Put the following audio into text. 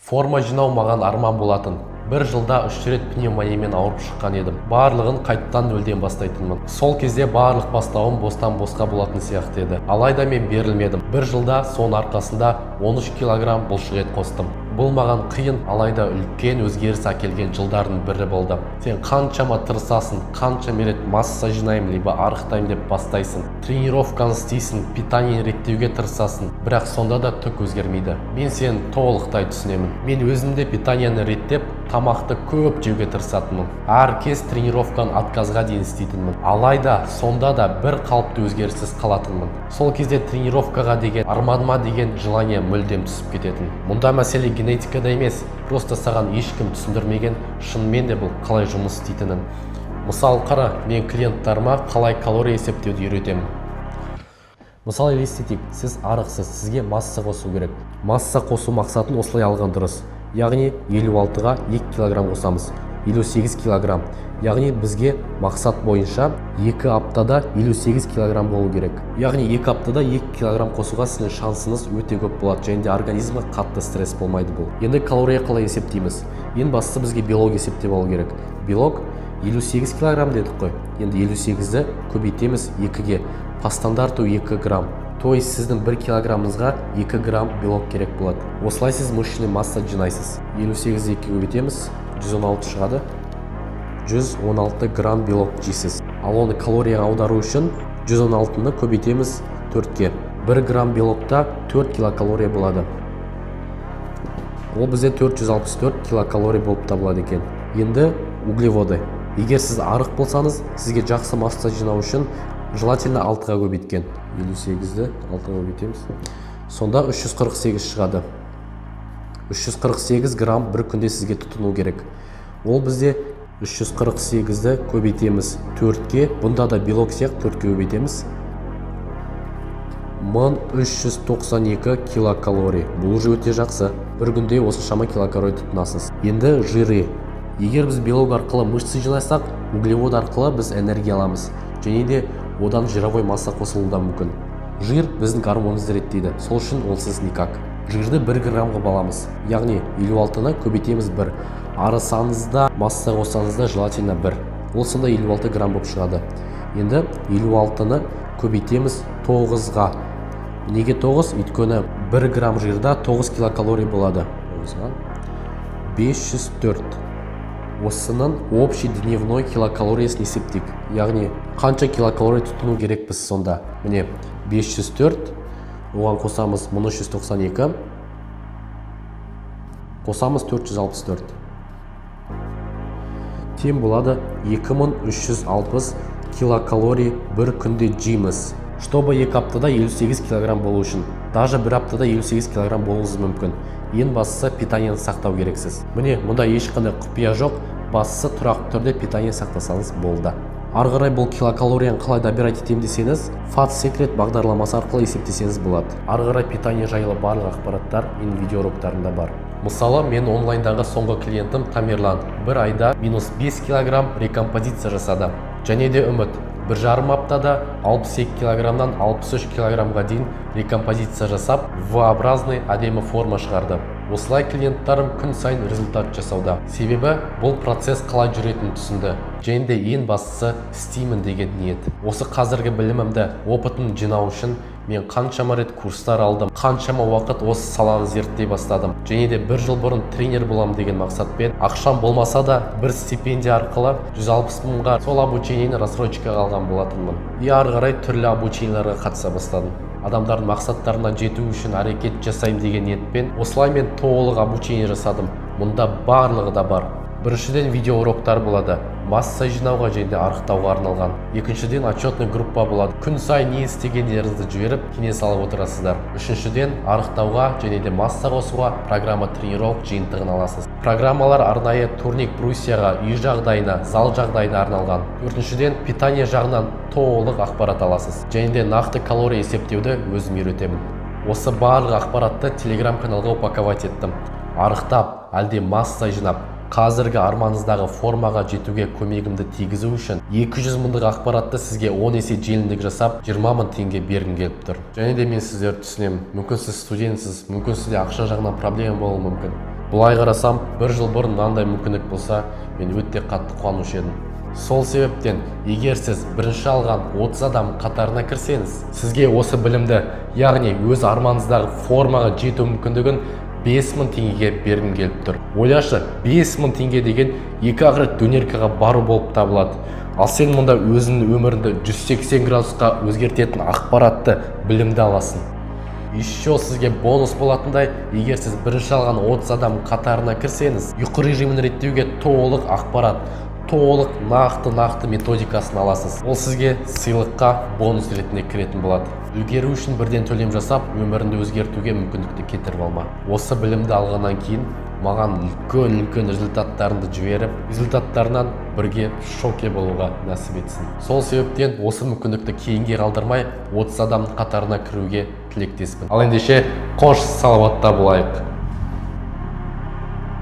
Форма жинау маған арман болатын. Бір жылда 3 рет пневмониямен ауырып шыққан едім. Барлығын қайттан нөлден бастайтынмын. Сол кезде барлық бастауым бостан босқа болатын сияқты еді. Алайда мен берілмедім. Бір жылда соның арқасында 13 килограмм бұлшық ет қостым. Бұл маған қиын, алайда үлкен өзгеріс әкелген жылдардың бірі болды. Сен қаншама тырысасың, қанша рет масса жинаймын, либо арықтаймын деп бастайсың. Тренировканы істейсің, питание реттеуге тырысасың, бірақ сонда да түк өзгермейді. Мен сені толықтай түсінемін. Мен өзімде питаниені реттеп, тамақты көп жеуге тырысатынмын. Әр кез тренировканы отказға дейін істейтінмін. Алайда сонда да бір қалыпты өзгеріссіз қалатынмын. Сол кезде тренировкаға деген, арманыма деген желание мүлдем түсіп кететін. Мұнда мәселе генетикада емес, просто саған ешкім түсіндірмеген, шынымен де бұл қалай жұмыс істейтінін. Мысалы қара, мен клиенттарыма қалай калория есептеуді үйретемін. Мысалы елестетейік, сіз арықсыз, сізге масса қосу керек. Масса қосу мақсатын осылай алған дұрыс. Яғни 56-ға 2 килограмм қосамыз, 58 килограмм. Яғни бізге мақсат бойынша 2 аптада 58 килограмм болу керек. Яғни 2 аптада 2 килограмм қосуға сіздің шансыңыз өте көп болады, және де организмге қатты стресс болмайды бұл. Енді калория қалай есептейміз? Ең бастысы бізге белок есептеп алу керек. Белок 58 килограмм дедік қой. Енді 58-ді көбейтеміз 2-ге. По стандарту 2 грамм. То есть сіздің 1 килограммыңызға 2 грамм белок керек болады. Осылай сіз мышечный масса жинайсыз. 58-ді 2-ге көбейтеміз, 116 шығады. 116 грамм белок жейсіз. Ал оны калорияға аудару үшін 116-ны көбейтеміз 4-ге. 1 грамм белокта 4 килокалория болады. Ол бізде 464 килокалория болып табылады екен. Енді углеводы. Егер сіз арық болсаңыз, сізге жақсы масса жинау үшін желательно 6-ға көбейткен. 58-ді 6-ға көбейтеміз. Сонда 348 шығады. 348 грамм бір күнде сізге тұтыну керек. Ол бізде 348-ді көбейтеміз 4-ге. Бұнда да белок сияқты 4-ге көбейтеміз. 1392 килокалория. Бұл уже өте жақсы. Бір күнде осыншама килокалория тұтынасыз. Енді жиры. Егер біз белок арқылы мышцы жинасақ, углевод арқылы біз энергия аламыз. Және де одан жировой масса қосылуы да мүмкін. Жир біздің гормонымызды реттейді. Сол үшін олсыз никак. Жирді 1 граммға баламыз. Яғни 56-ны көбейтеміз 1. Арысаңызда, масса қоссаңызда желательно 1. Ол сонда 56 грамм болып шығады. Енді 56-ны көбейтеміз 9-ға. Неге 9? Өйткені 1 грамм жирда 9 килокалория болады. 9-ға 504. Осының общий дневной килокалориясын есептейік. Яғни қанша килокалория тұтыну керек біз сонда? Міне 504, оған қосамыз 1392, қосамыз 464. Тең болады 2360 килокалория бір күнде жейміз. Чтобы 2 аптада 58 килограмм болу үшін, даже 1 аптада 58 килограмм болуыңыз мүмкін. Ең бастысы питаниені сақтау керексіз. Міне, мұнда ешқандай құпия жоқ, бастысы тұрақты түрде питание сақтасаңыз болды. Ары қарай бұл килокалорияны қалай набирать етемін десеңіз, Fat Secret бағдарламасы арқылы есептесеңіз болады. Ары қарай питание жайлы барлық ақпараттар менің видеоуроктарымда бар. Мысалы, мен онлайндағы соңғы клиентім Тамерлан бір айда -5 килограмм рекомпозиция жасады. Және де үміт, 1,5 аптада 62 килограммнан 63 килограммға дейін рекомпозиция жасап, V-образный әдемі форма шығарды. Осылай клиенттарым күн сайын результат жасауда. Себебі бұл процесс қалай жүретінін түсінді. Және де ең бастысы істеймін деген ниет. Осы қазіргі білімімді, опытын жинау үшін мен қаншама рет курстар алдым, қаншама уақыт осы саланы зерттей бастадым. Және де 1 жыл бұрын тренер болам деген мақсатпен, ақшам болмаса да бір стипендия арқылы 160 мыңға сол обучениені рассрочкаға алған болатынмын. И ары қарай түрлі обученияларға қатыса бастадым. Адамдардың мақсаттарына жету үшін әрекет жасаймын деген ниетпен осылай мен толық обучение жасадым. Мұнда барлығы да бар. Біріншіден видео уроктар болады, масса жинауға және де арықтауға арналған. Екіншіден отчетный группа болады. Күн сайын не істегендеріңізді жіберіп, кеңес алып отырасыздар. Үшіншіден арықтауға және де масса қосуға программа тренировок жиынтығын аласыз. Программалар арнайы турник брусьяға, үй жағдайына, зал жағдайына арналған. Төртіншіден питание жағынан толық ақпарат аласыз. Және де нақты калория есептеуді өзім үйретемін. Осы барлық ақпаратты Telegram каналға упаковать еттім. Арықтап, әлде масса жинап, қазіргі арманыңыздағы формаға жетуге көмегімді тигізу үшін 200 мыңдық ақпаратты сізге 10 есе жеңілдік жасап 20 мың теңге бергім келіп тұр. Және де мен сіздерді түсінемін. Мүмкін сіз студентсіз, мүмкін сізде ақша жағынан проблема болуы мүмкін. Бұлай қарасам, бір жыл бұрын мынандай мүмкіндік болса, мен өте қатты қуанушы едім. Сол себептен, егер сіз бірінші алған 30 адам қатарына кірсеңіз, сізге осы білімді, яғни өз арманыңыздағы формаға жету мүмкіндігін 5000 теңгеге бергім келіп тұр. Ойлашы, 5000 теңге деген 2 ақ дөнеркаға бару болып табылады. Ал сен мұнда өзіңнің өміріңді 180 градусқа өзгертетін ақпаратты, білімді аласың. Еще сізге бонус болатындай, егер сіз бірінші алған 30 адам қатарына кірсеңіз, ұйқы режимін реттеуге толық ақпарат, толық нақты методикасын аласыз. Ол сізге сыйлыққа бонус ретінде кіретін болады. Үлгеру үшін бірден төлем жасап, өміріңді өзгертуге мүмкіндікті кетіріп алма. Осы білімді алғаннан кейін маған үлкен результаттарымды жіберіп, результаттарынан бірге шоке болуға нәсіп етсін. Сол себептен осы мүмкіндікті кейінге қалдырмай 30 адам қатарына кіруге тілектеспін. Ал ендеше қош салауатта болайық.